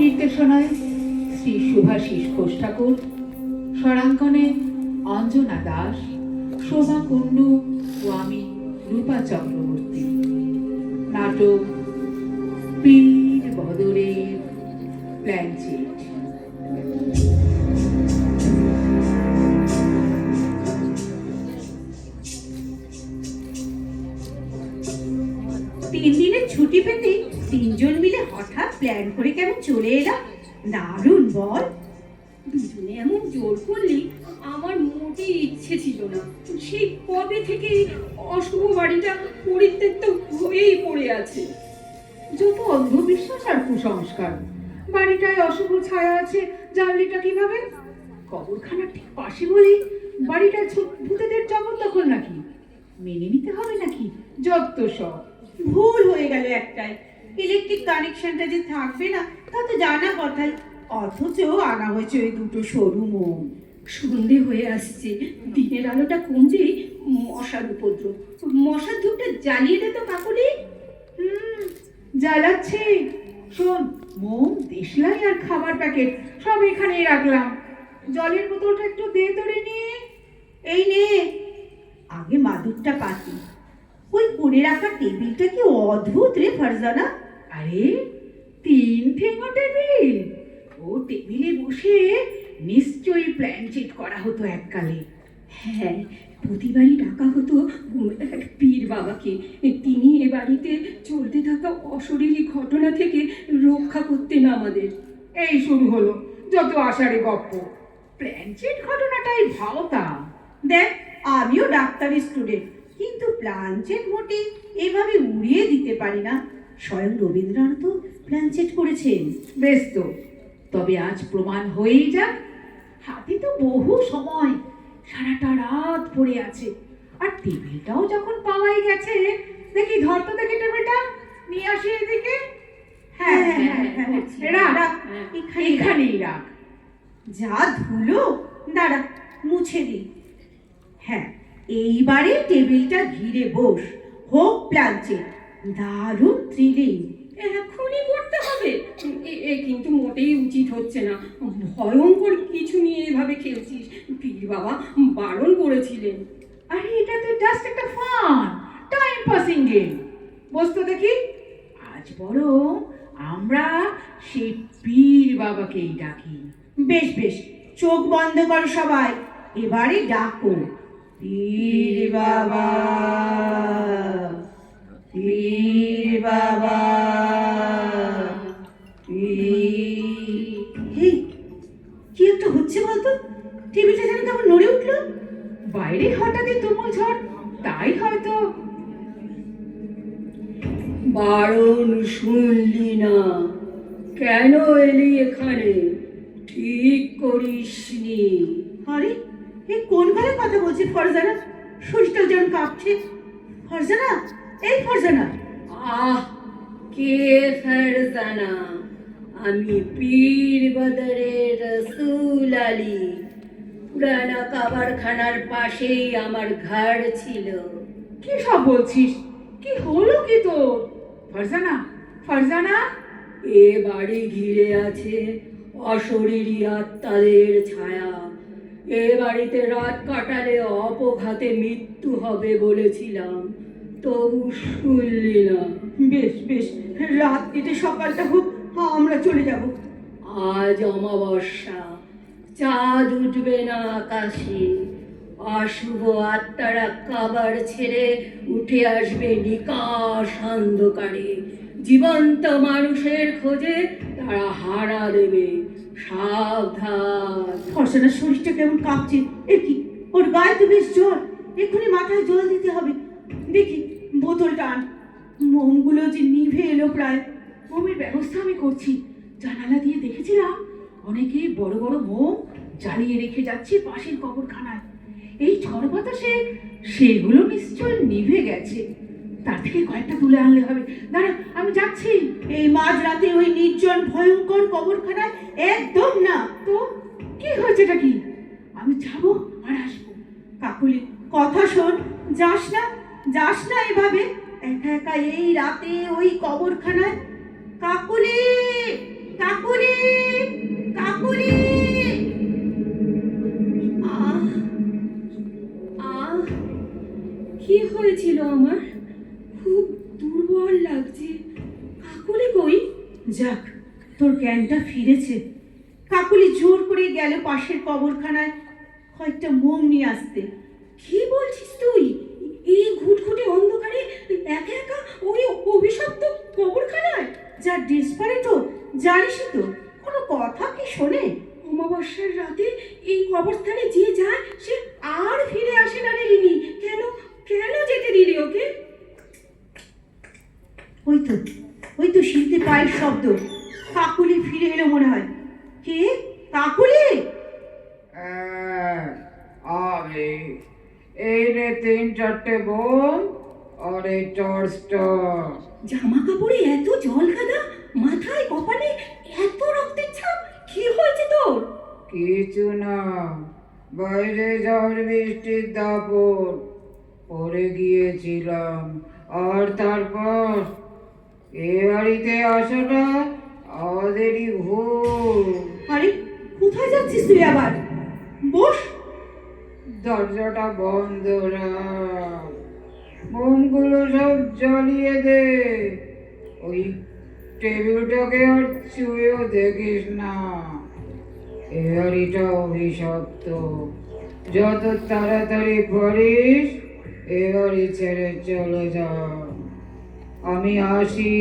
নির্দেশনায় শ্রী শুভাশিস ঘোষ ঠাকুর, স্বরাঙ্কনে অঞ্জনা দাস, শোভা কুণ্ডু ও আমি রূপা চক্রবর্তী। নাটক পীর বদরের প্ল্যানচেট। তিন দিনের ছুটি পেতে তিনজন মিলে হঠাৎ প্ল্যান করে কেমন চলে এলাম। দারুণ বল। দুজনে এমন জোর করলি আমার মোটেই ইচ্ছে ছিল না। সেই কবে থেকে অশুভ বাড়িটা পরিত্যক্ত হয়েই পড়ে আছে। যত অন্ধবিশ্বাস আর কুসংস্কার। বাড়িটায় অশুভ ছায়া আছে জানলিটা কিভাবে? কবরখানার ঠিক পাশে বলেই বাড়িটা ভূতেদের জগৎদখল নাকি? মেনে নিতে হবে নাকি? যত সব ভুল হয়ে গেল একটাই। ইলেকট্রিক কানেকশনটা যে থাকবে না তা তো জানা কথাই, অথচ আনা হয়েছে ওই দুটো সরু মোম। সন্ধে হয়ে আসছে, দিনের আলোটা কমছেই মশার উপদ্রব। মশার ধূপটা জ্বালিয়ে দে তো কাকুলি। জ্বালাচ্ছি। শোন, মোম, দেশলাই আর খাবার প্যাকেট সব এখানেই রাখলাম। জলের বোতলটা একটু দে তোরে নিয়ে। এই নে, আগে মাদুরটা পাতি। ওই করে রাখা টেবিলটা কি অদ্ভুত রে ফারজানা। আরে, 3 ঠেঙো টেবিল। ও টেবিলে বসে নিশ্চয়ই প্ল্যানচেট করা হতো এককালে। হ্যাঁ, প্রতিবারই ডাকা হতো এক পীর বাবাকে। তিনি এ বাড়িতে চলতে থাকা অশরীরী ঘটনা থেকে রক্ষা করতেন আমাদের। এই শুরু হলো যত আষাঢ়ে গপ্প। প্ল্যানচেট ঘটনাটাই ভাবতা। দেখ, আমিও ডাক্তারি স্টুডেন্ট, কিন্তু প্ল্যানচেট মোটে এভাবে উড়িয়ে দিতে পারি না। স্বয়ং রবীন্দ্রনাথ তো প্ল্যানচেট করেছেন। বেশ তো, তবে আজ প্রমাণ হয়েই যাক। হাতে তো বহু সময়, সারাটা রাত পড়ে আছে। আর টেবিলটাও যখন পাওয়াই গেছে, দেখি ধরতো, দেখি টেবিলটা নিয়ে আসি এদিকে। হ্যাঁ হ্যাঁ হ্যাঁ, রাখ, এখানেই রাখ। যা ধুলো, দাঁড়া মুছে দিই। হ্যাঁ, এইবারে টেবিলটা ঘিরে বস, হোক প্ল্যানচেট। দারুণ থ্রিলিং। এখনই করতে হবে? এ কিন্তু মোটেই উচিত হচ্ছে না। ভয়ঙ্কর কিছু নিয়ে এভাবে খেলছিস। পীর বাবা বারণ করেছিলেন। আরে, এটা তো জাস্ট একটা ফান টাইম পাসিং গেম। বসতো দেখি। আজ বরং আমরা সেই পীর বাবাকেই ডাকি। বেশ বেশ, চোখ বন্ধ করো সবাই, এবারে ডাকো। পীর বাবা, পীর বাবা, পীর। কি একটা হচ্ছে বলতো? টেবিলটা যেন কেমন নড়ে উঠলো। বাইরে হঠাৎই তুমুল ঝড়, তাই হয়তো। বারণ শুনলি না? কেন এলি এখানে? ঠিক করিসনি। আরে, এই কোন ঘরে কথা বলছে ফরজানা? শরীরটা যেন কাঁপছে। ফরজানা, এই ফরজানা। আহ, কে ফারজানা? আমি পীর বদরের রসুল আলী। পুরানা কাবারখানার পাশেই আমার ঘর ছিল। কি সব বলছিস? কি হলো কি তোর? ফারজানা, ফারজানা। এ বাড়ি ঘিরে আছে অশরীরী আত্মাদের ছায়া। এ বাড়িতে রাত কাটালে অপঘাতে মৃত্যু হবে বলেছিলাম, তবু শুনলি না। বেশ বেশ, রাত কেটে সকালটা হোক, আমরা চলে যাব। আজ অমাবস্যা, চাঁদ উঠবে না আকাশে। অশুভ আত্মারা কাবার ছেড়ে উঠে আসবে নিকাশ অন্ধকারে। জীবন্ত মানুষের খোঁজে তারা হানা দেবে। সাবধান। ফরজানার শরীরটা কেমন কাঁপছে। এ কি, ওর গায়ে তো বেশ জ্বর। এক্ষুনি মাথায় জল দিতে হবে। দেখি, বোতলটা আন। মোমগুলো যে নিভে এলো প্রায়। মোমের ব্যবস্থা আমি করছি। জানালা দিয়ে দেখেছিলাম অনেকেই বড় বড় মোম জ্বালিয়ে রেখে যাচ্ছে পাশের কবরখানায়। এই ঝড় বাতাসে সেগুলো নিশ্চয় নিভে গেছে। তার থেকে কয়েকটা তুলে আনলে হবে। দাঁড়া, আমি যাচ্ছি। এই মাঝরাতে ওই নির্জন ভয়ঙ্কর কবরখানায় একদম না। তো কি হয়েছেটা কি? আমি যাবো আর আসবো। কাকুলি, কথা শোন, যাস না, যাস না এভাবে একা একা এই রাতে ওই কবরখানায়। কাকুলি, কাকুলি। হয়েছিল আমার? খুব দুর্বল লাগছে। কাকলি কই? যাক, তোর জ্ঞানটা ফিরেছে। কাকুলি জোর করে গেল পাশের কবরখানায় কয়েকটা মোম নিয়ে আসতে। কি বলছিস তুই? এই ঘুটঘুটে অন্ধকারে একা একা ওই অভিশপ্ত কবরখানায়? যা ডেসপারেট, জানিসই তো, কোনো কথা কি শোনে? অমাবস্যার রাতে এই কবরস্থানে যে যায় সে আর ফিরে আসে না রে রিনি। কেন কেন যেতে দিলি ওকে? ওই তো শিল্পী পায়ের শব্দ। কাকুলি ফিরে এলো মনে হয়। কে? কাকুলি? আমি এই রে 3-4টে বোম আর এই টর্চটা। জামা কাপড়ে এত জল কাদা, মাথায় কপালে এত রক্তের ছাপ, কি হয়েছে তোর? কিছু না, বাইরে ঝড় বৃষ্টির দাপট পড়ে গিয়েছিলাম। আর তারপর এ বাড়িতে আসাটা আমাদেরই ভুল। আরে কোথায় যাচ্ছিস তুই আবার? বস। দরজাটা বন্ধ রাখ, মোমগুলো সব জ্বালিয়ে দে, ওই টেবিলটাকে আর ছুঁয়েও দেখিস না। এ বাড়িটা অভিশপ্ত, যত তাড়াতাড়ি পারিস এ বাড়ি ছেড়ে চলে যা। আমি আসি,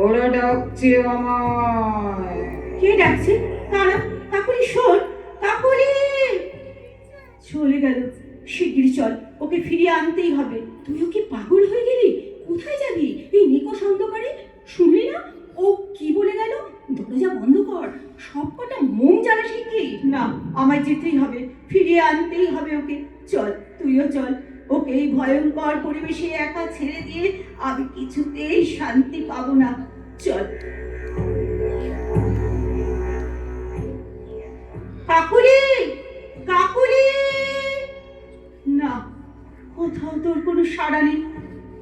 ওরা ডাকছে আমায়। কে ডাকছে? কারা? কাকুলি শোন, কাকুলি! চলে গেল। শিগগিরই চল, ওকে ফিরিয়ে আনতেই হবে। তুইও কি পাগল হয়ে গেলি? কোথায় যাবি এই নিকষ অন্ধকারে? শুনলি না ও কি বলে গেল? দরজা বন্ধ কর, সব কটা মোম জ্বালা শিখি। না, আমায় যেতেই হবে, ফিরিয়ে আনতেই হবে ওকে। চল, তুইও চল। ওকে এই ভয়ঙ্কর পরিবেশে একা ছেড়ে দিয়ে আমি কিছুতেই শান্তি পাবো না। চল। কাকুলি! কাকুলি! না, কোথাও তোর কোনো সাড়া নেই।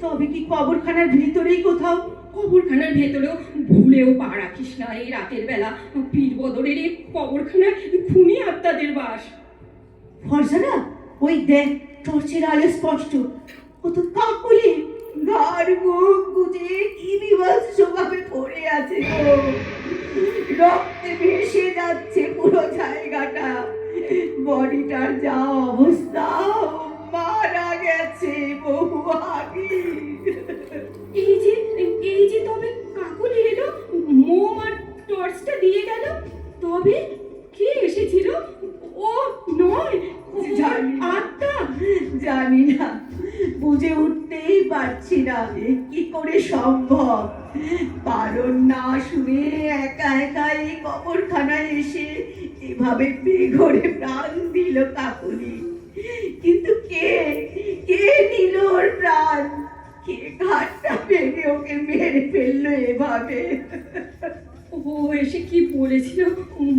তবে কি কবরখানার ভিতরেই কোথাও? কবরখানার ভেতরেও ভুলেও পা রাখিস না এই রাতের বেলা। পীরবদরের এই কবরখানায় খুনি আত্মাদের বাস। ফরজানা, ওই দেখ, টর্চের আলো স্পষ্ট। ও তো কাকুলি, ঘর মুখ গুজে কি বিভৎসভাবে পড়ে আছে গো। রক্তে ভেসে যাচ্ছে পুরো জায়গাটা। বডিটার যা অবস্থা, মারা গেছে বহু আগে। এই যে তবে কাকুলি এলো, মোম আর টর্চটা দিয়ে গেল। তবে কে এসেছিল? ও নয়, জানি না। আত্মা। জানি না, বুঝে উঠতেই পারছি না কি করে সম্ভব। কারণ না শুনে একা একা এই কবরখানায় এসে এভাবে বেঘরে প্রাণ দিল কাকুলি। কিন্তু কে কে নিল ওর প্রাণ? কে ঘাটটা ভেঙে ওকে মেরে ফেললো এভাবে? ও এসে কি বলেছিল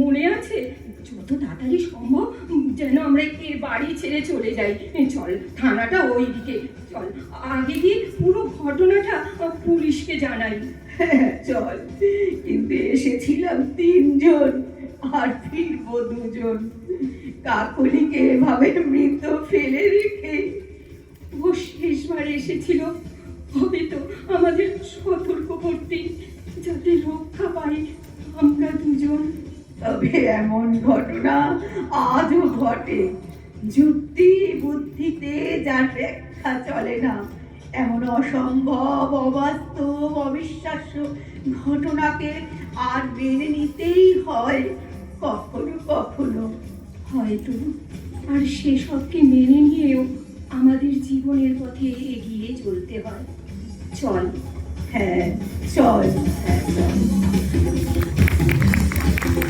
মনে আছে? যত তাড়াতাড়ি সম্ভব যেন আমরা এ বাড়ি ছেড়ে চলে যাই। চল, থানাটা ওইদিকে চল, আগে গিয়ে পুরো ঘটনাটা পুলিশকে জানাই। চল, কিন্তু এসেছিলাম 3 জন আর ফিরবো 2 জন। কাকুলিকে এভাবে মৃত ফেলে রেখে ও শেষবার এসেছিল, হয়তো আমাদের সতর্ক করতে, যাতে রক্ষা পাই আমরা 2 জন। তবে এমন ঘটনা আজও ঘটে। যুক্তি বুদ্ধিতে যার ব্যাখ্যা চলে না, এমন অসম্ভব, অবাস্তব, অবিশ্বাস্য ঘটনাকে আর মেনে নিতেই হয় কখনো কখনো। হয়তো আর সেসবকে মেনে নিয়েও আমাদের জীবনের পথে এগিয়ে চলতে হয়। চল। হ্যাঁ, চল।